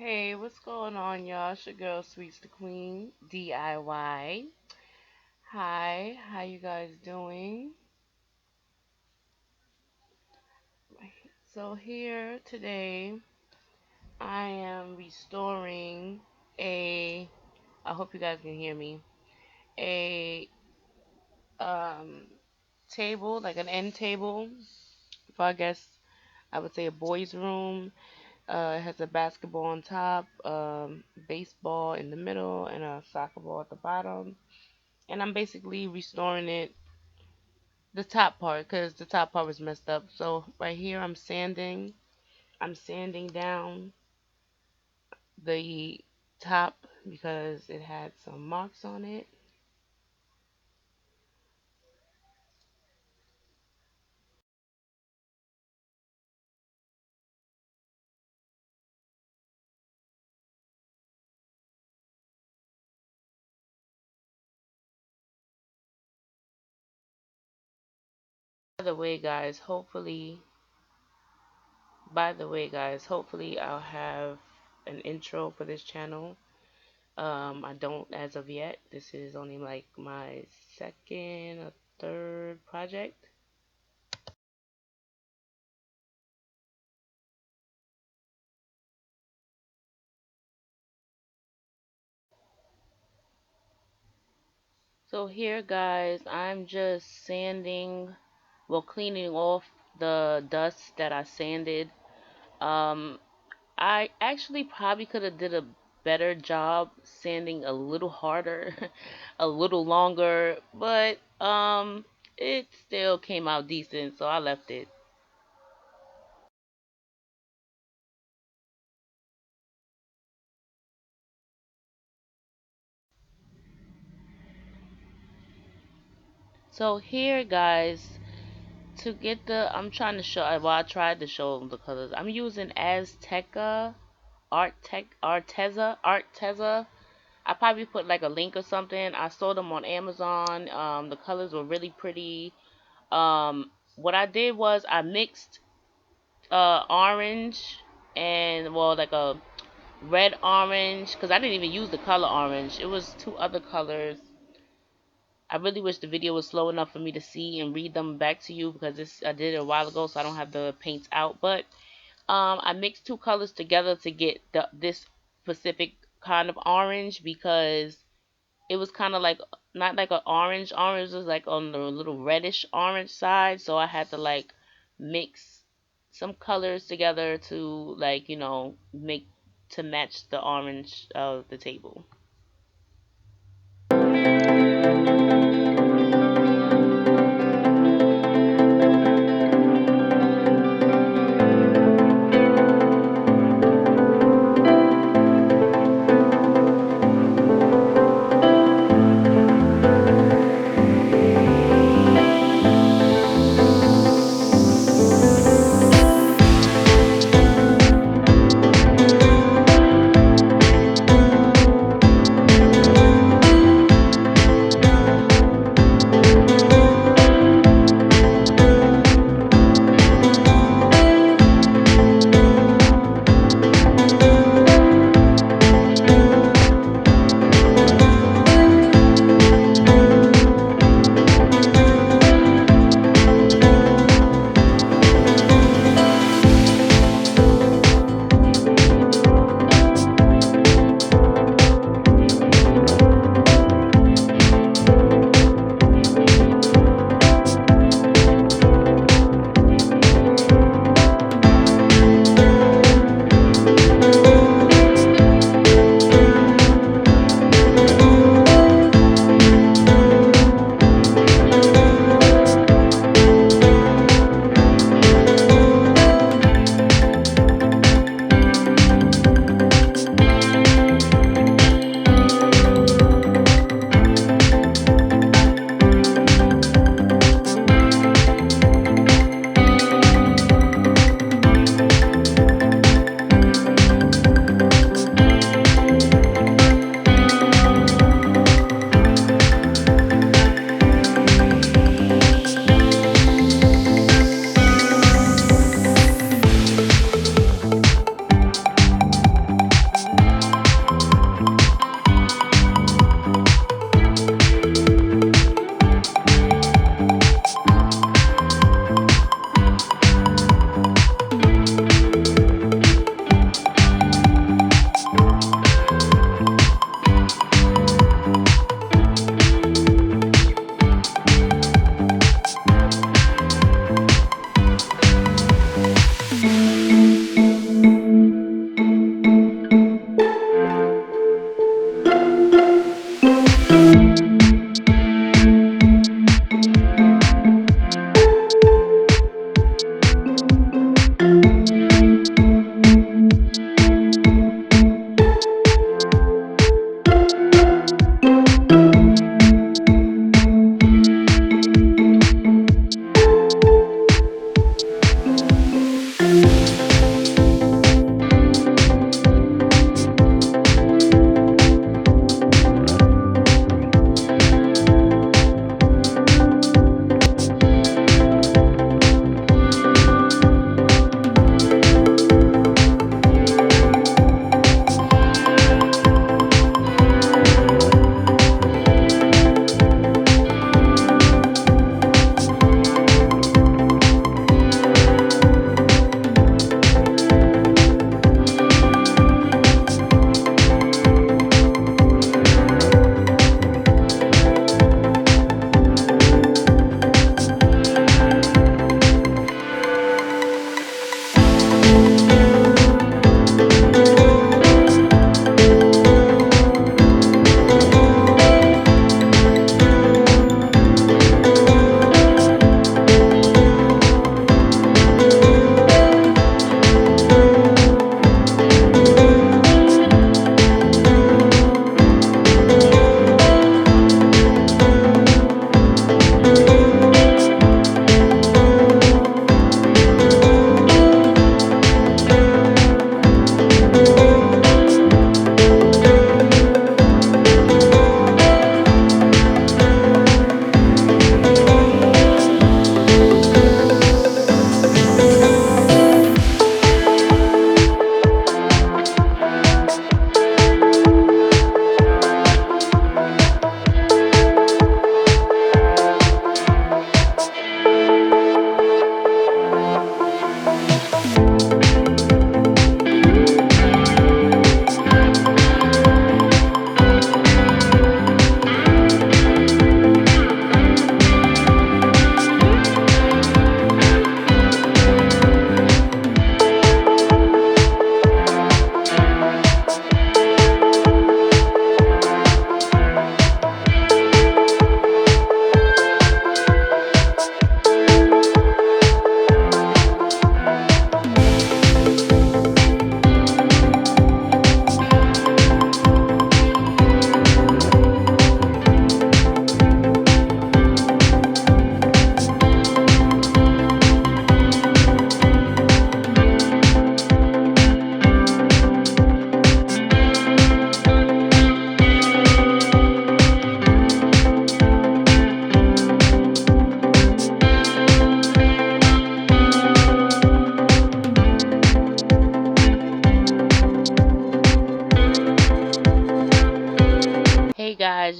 Hey, what's going on, y'all? It's your girl, Sweets the Queen, DIY. Hi, how you guys doing? So here today, I am restoring a. I hope you guys can hear me. A um table, like an end table for I guess I would say a boys' room. It has a basketball on top, baseball in the middle, and a soccer ball at the bottom. And I'm basically restoring it, the top part, because the top part was messed up. So right here I'm sanding down the top because it had some marks on it. By the way guys, hopefully I'll have an intro for this channel. I don't as of yet. This is only like my second or third project. So here guys, I'm just sanding, well, cleaning off the dust that I sanded. Um, I actually probably could have did a better job sanding a little harder, a little longer, but it still came out decent, so I left it. So here guys, to get I'm trying to show, well, I tried to show them the colors. I'm using Azteca, Arteza. I probably put like a link or something. I saw them on Amazon. The colors were really pretty. What I did was I mixed orange and, well, like a red orange, because I didn't even use the color orange. It was two other colors. I really wish the video was slow enough for me to see and read them back to you, because I did it a while ago, so I don't have the paints out. But I mixed two colors together to get this specific kind of orange, because it was kind of like not like an orange. Orange was like on the little reddish orange side, so I had to like mix some colors together to, like, make to match the orange of the table.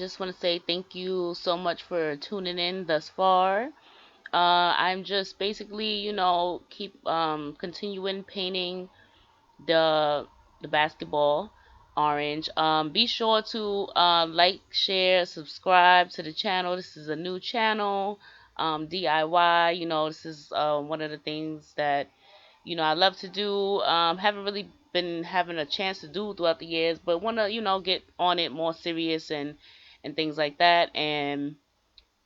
just want to say thank you so much for tuning in thus far. I'm just basically, keep continuing painting the the basketball orange. Be sure to like, share, subscribe to the channel. This is a new channel, DIY. This is one of the things that I love to do. Haven't really been having a chance to do throughout the years, but want to get on it more serious and things like that. And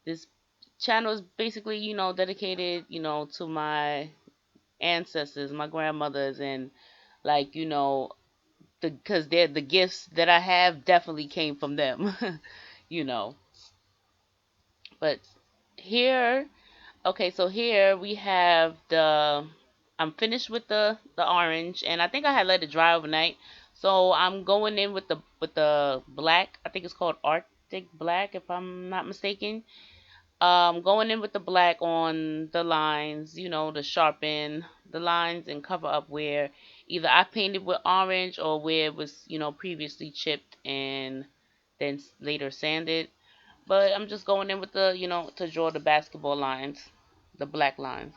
this channel is basically dedicated to my ancestors, my grandmothers, and like because they're the gifts that I have definitely came from them. you know but here, okay, so here we have I'm finished with the orange, and I think I had let it dry overnight. So I'm going in with the black. I think it's called Arctic Black, if I'm not mistaken. Going in with the black on the lines, to sharpen the lines and cover up where either I painted with orange or where it was, previously chipped and then later sanded. But I'm just going in with to draw the basketball lines, the black lines.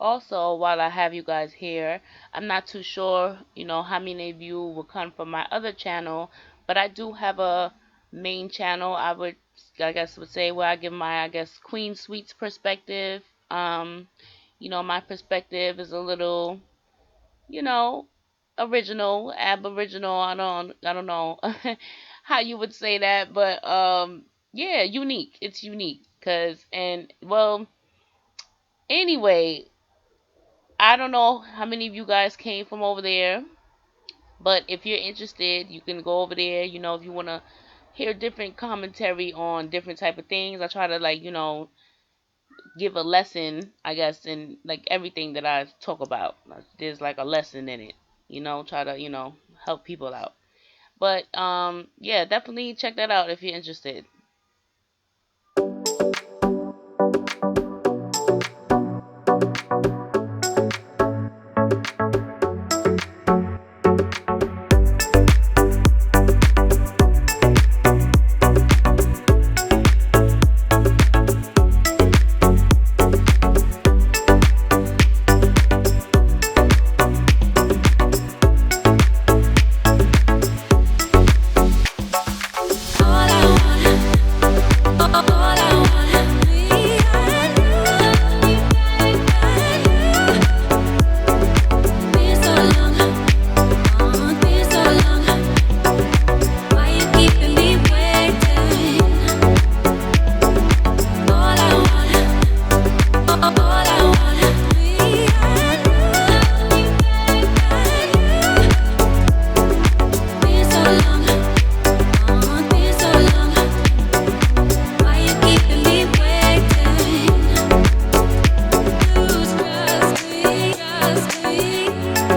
Also, while I have you guys here, I'm not too sure, how many of you will come from my other channel, but I do have a main channel. I guess, would say where I give my, I guess, Queen Sweets perspective. My perspective is a little, you know, original, aboriginal. I don't know how you would say that, but yeah, unique. It's unique, and well, anyway, I don't know how many of you guys came from over there, but if you're interested, you can go over there. If you want to hear different commentary on different type of things, I try to like give a lesson, I guess, in like everything that I talk about. There's like a lesson in it. Try to help people out. But yeah, definitely check that out if you're interested.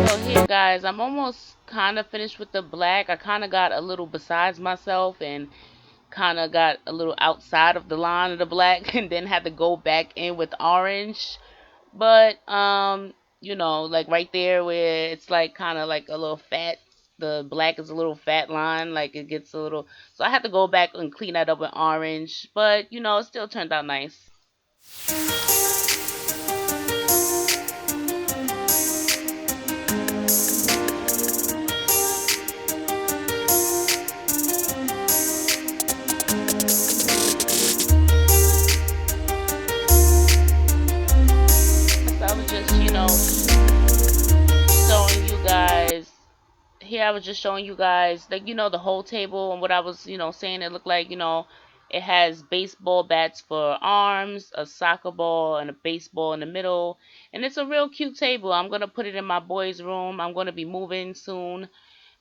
So here, guys, I'm almost kind of finished with the black. I kind of got a little besides myself and kind of got a little outside of the line of the black and then had to go back in with orange. But like right there where it's like kind of like a little fat, the black is a little fat line, like it gets a little, so I had to go back and clean that up with orange, but it still turned out nice. So I was just showing you guys here. I was just showing you guys like the whole table and what I was saying. It looked like it has baseball bats for arms, a soccer ball, and a baseball in the middle, and it's a real cute table. I'm gonna put it in my boys' room. I'm gonna be moving soon,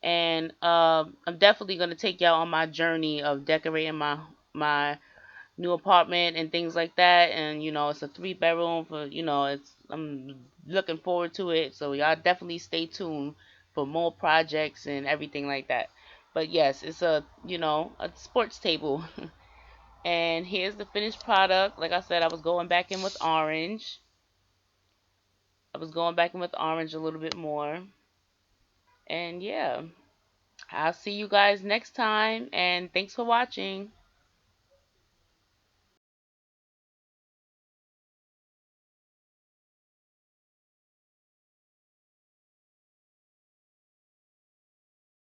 and I'm definitely gonna take y'all on my journey of decorating my new apartment and things like that. And it's a 3 bedroom for it's I'm looking forward to it. So y'all definitely stay tuned for more projects and everything like that. But yes, it's a sports table. And here's the finished product. Like I said, I was going back in with orange. I was going back in with orange a little bit more. And yeah, I'll see you guys next time. And thanks for watching.